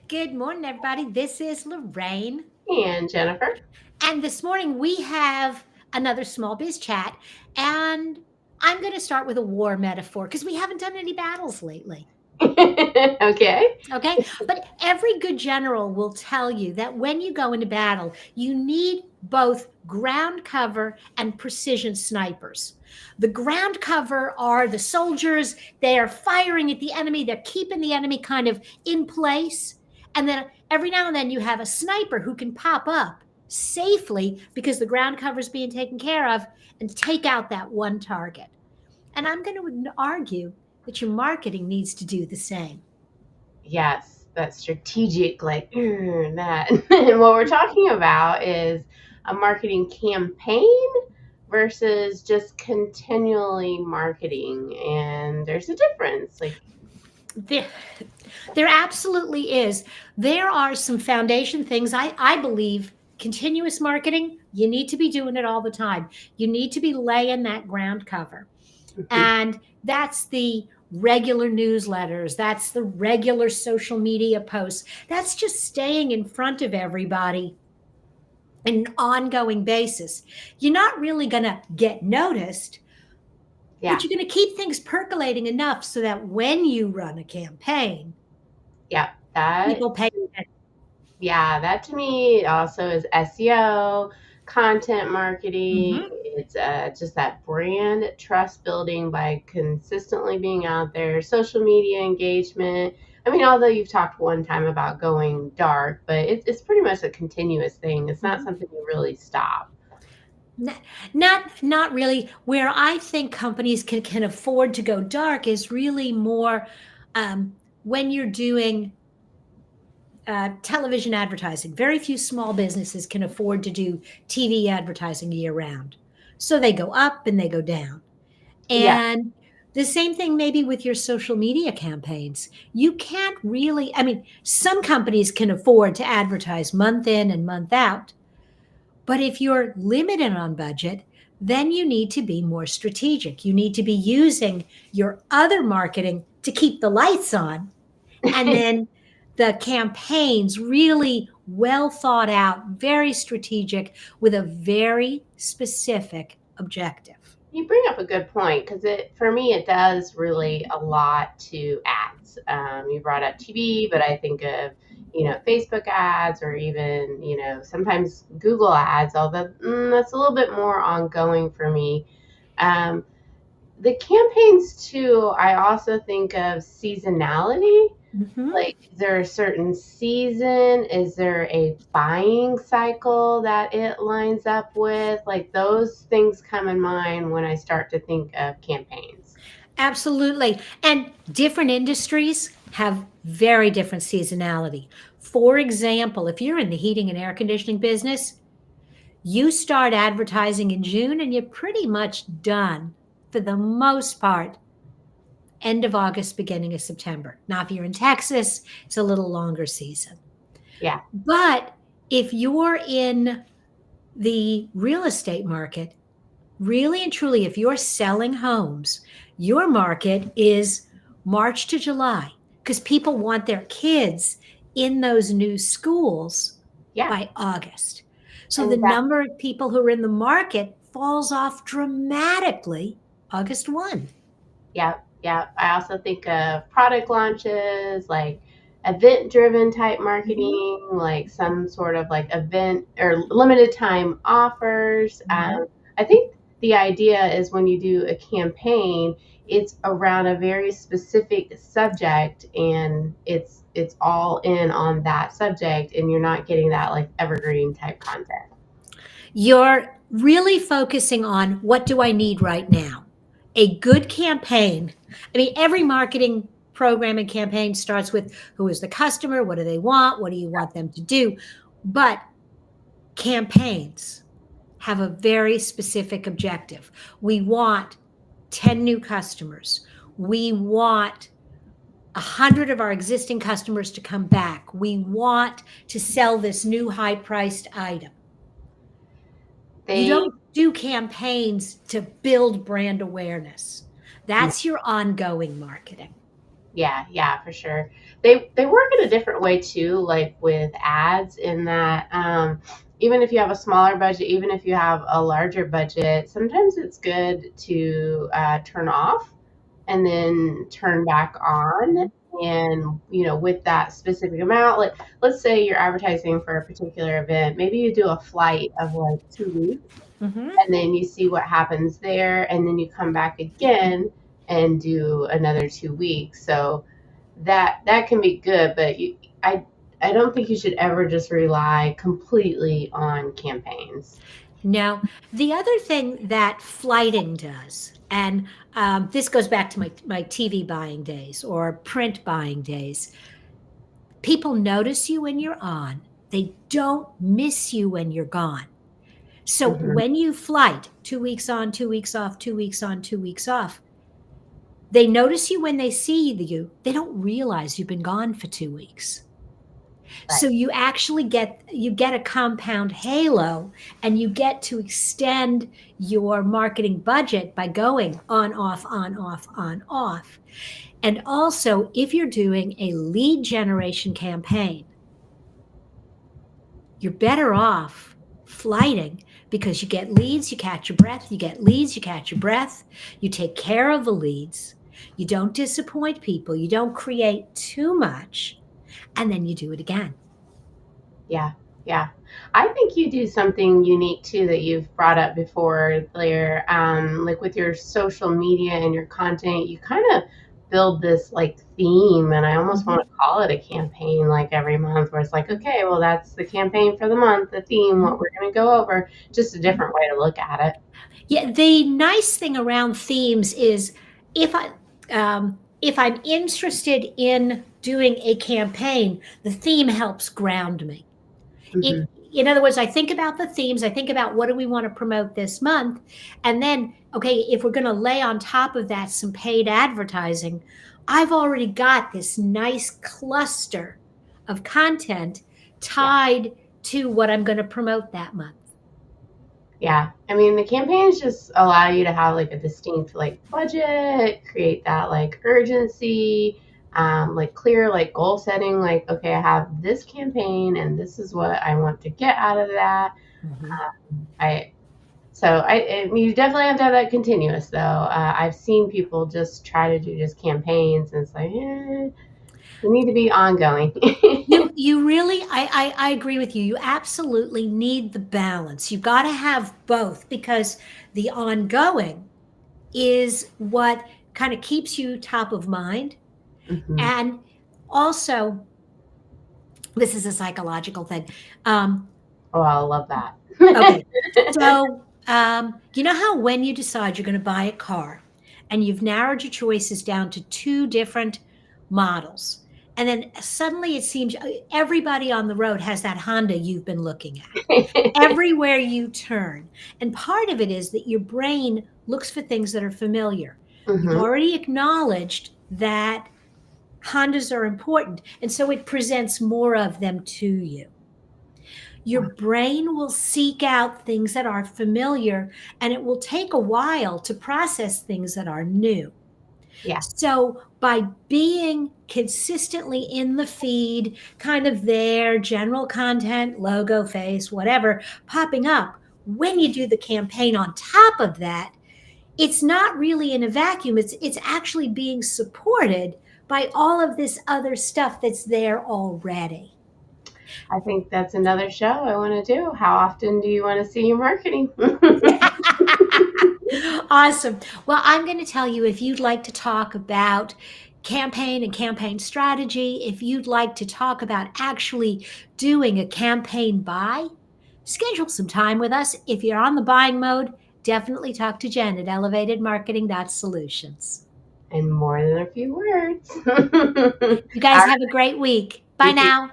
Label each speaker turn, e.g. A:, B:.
A: Good morning, everybody. This is Lorraine.
B: And Jennifer.
A: And this morning we have another small biz chat. And I'm going to start with a war metaphor because we haven't done any battles lately.
B: Okay.
A: Okay. But every good general will tell you that when you go into battle, you need both ground cover and precision snipers. The ground cover are the soldiers, they are firing at the enemy, they're keeping the enemy kind of in place. And then every now and then you have a sniper who can pop up safely because the ground cover is being taken care of and take out that one target. And I'm going to argue that your marketing needs to do the same.
B: Yes, that's strategic, like that. And what we're talking about is a marketing campaign versus just continually marketing. And there's a difference. Like,
A: There, there absolutely is. There are some foundation things. I believe continuous marketing, you need to be doing it all the time. You need to be laying that ground cover. And that's the regular newsletters, that's the regular social media posts. That's just staying in front of everybody on an ongoing basis. You're not really going to get noticed,
B: yeah,
A: but you're going to keep things percolating enough so that when you run a campaign,
B: yeah, that,
A: people pay attention.
B: yeah, that to me also is SEO, content marketing.
A: Mhm.
B: It's just that brand trust building by consistently being out there, social media engagement. I mean, although you've talked one time about going dark, but it's pretty much a continuous thing. It's not
A: Mhm.
B: something you really stop.
A: Not really. Where I think companies can afford to go dark is really more when you're doing television advertising. Very few small businesses can afford to do TV advertising year round, so they go up and they go down.
B: Yeah,
A: And the same thing maybe with your social media campaigns. You can't really, I mean, some companies can afford to advertise month in and month out. But if you're limited on budget, then you need to be more strategic. You need to be using your other marketing to keep the lights on. And then the campaigns really well thought out, very strategic, with a very specific objective.
B: you bring up a good point because it for me it does relate a lot to ads. You brought up TV, but I think of Facebook ads or even sometimes Google ads. Although that's a little bit more ongoing for me. Um, the campaigns too. I also think of seasonality.
A: Mhm.
B: Like, is there a certain season? Is there a buying cycle that it lines up with? Like, those things come in mind when I start to think of campaigns.
A: Absolutely. And different industries have very different seasonality. For example, if you're in the heating and air conditioning business, you start advertising in June and you're pretty much done for the most part, end of August, beginning of September. Now, if you're in Texas, it's a little longer season.
B: Yeah.
A: But if you're in the real estate market, really and truly, if you're selling homes, your market is March to July because people want their kids in those new schools
B: Yeah.
A: by August. So the
B: And that,
A: number of people who are in the market falls off dramatically August 1.
B: yeah. Yeah. I also think of product launches, like event driven type
A: Mhm,
B: marketing, like some sort of like event or limited time offers.
A: mhm.
B: I think the idea is when you do a campaign, it's around a very specific subject and it's all in on that subject and you're not getting that like evergreen type content.
A: You're really focusing on what do I need right now? A good campaign. I mean, every marketing program and campaign starts with who is the customer? What do they want? What do you want them to do? But campaigns have a very specific objective. We want 10 new customers. We want 100 of our existing customers to come back. We want to sell this new high priced item. You
B: They
A: don't do campaigns to build brand awareness. That's your ongoing marketing.
B: Yeah, for sure. They work in a different way too, like with ads, in that even if you have a smaller budget, even if you have a larger budget, sometimes it's good to turn off and then turn back on. And with that specific amount, like let's say you're advertising for a particular event, maybe you do a flight of like 2 weeks,
A: Hmm.
B: and then you see what happens there, and then you come back again and do another 2 weeks. So that can be good, but I don't think you should ever just rely completely on campaigns.
A: Now, the other thing that flighting does, and this goes back to my TV buying days or print buying days, people notice you when you're on, they don't miss you when you're gone. So
B: Hmm.
A: when you flight 2 weeks on, 2 weeks off, 2 weeks on, 2 weeks off, they notice you when they see you. They don't realize you've been gone for 2 weeks. So
B: Right.
A: you actually get a compound halo, and you get to extend your marketing budget by going on, off, on, off, on, off. And also, if you're doing a lead generation campaign, you're better off flighting, because you get leads, you catch your breath, you get leads, you catch your breath, you take care of the leads, you don't disappoint people, you don't create too much, and then you do it again.
B: Yeah, yeah. I think you do something unique too that you've brought up before there. Like with your social media and your content, you kind of build this like theme, and I almost want
A: Mhm.
B: to call it a campaign like every month, where it's like, okay, well, that's the campaign for the month, the theme, what we're going to go over, just a different way to look at it.
A: Yeah, the nice thing around themes is, if I'm interested in doing a campaign, the theme helps ground me. It,
B: Hmm.
A: in other words, I think about the themes, I think about what do we want to promote this month, and then, okay, if we're going to lay on top of that some paid advertising, I've already got this nice cluster of content
B: Yeah.
A: tied to what I'm going to promote that month.
B: Yeah. I mean, the campaigns just allow you to have like a distinct like budget, create that like urgency, like clear like goal setting, like, okay, I have this campaign and this is what I want to get out of that.
A: Mhm.
B: I I mean, you definitely have to have that continuous though. I've seen people just try to do just campaigns, and it's like, you need to be ongoing.
A: You really, I agree with you. You absolutely need the balance. You got to have both, because the ongoing is what kind of keeps you top of mind.
B: Hmm.
A: And also, this is a psychological thing. Um,
B: Oh, I love that.
A: okay. So, you know how when you decide you're going to buy a car and you've narrowed your choices down to two different models, and then suddenly it seems everybody on the road has that Honda you've been looking at everywhere you turn. And part of it is that your brain looks for things that are familiar. You've
B: Hmm.
A: already acknowledged that Hondas are important, and so it presents more of them to you. Your brain will seek out things that are familiar, and it will take a while to process things that are new.
B: Yeah.
A: So, by being consistently in the feed, kind of there, general content, logo, face, whatever, popping up, when you do the campaign on top of that, it's not really in a vacuum. It's actually being supported by all of this other stuff that's there already.
B: I think that's another show I want to do. How often do you want to see your marketing?
A: Awesome. Well, I'm going to tell you, if you'd like to talk about campaign and campaign strategy, if you'd like to talk about actually doing a campaign buy, schedule some time with us. If you're on the buying mode, definitely talk to Jen at elevatedmarketing.solutions.
B: In more than a few words.
A: You guys
B: All
A: have a great week. Bye
B: right.
A: now.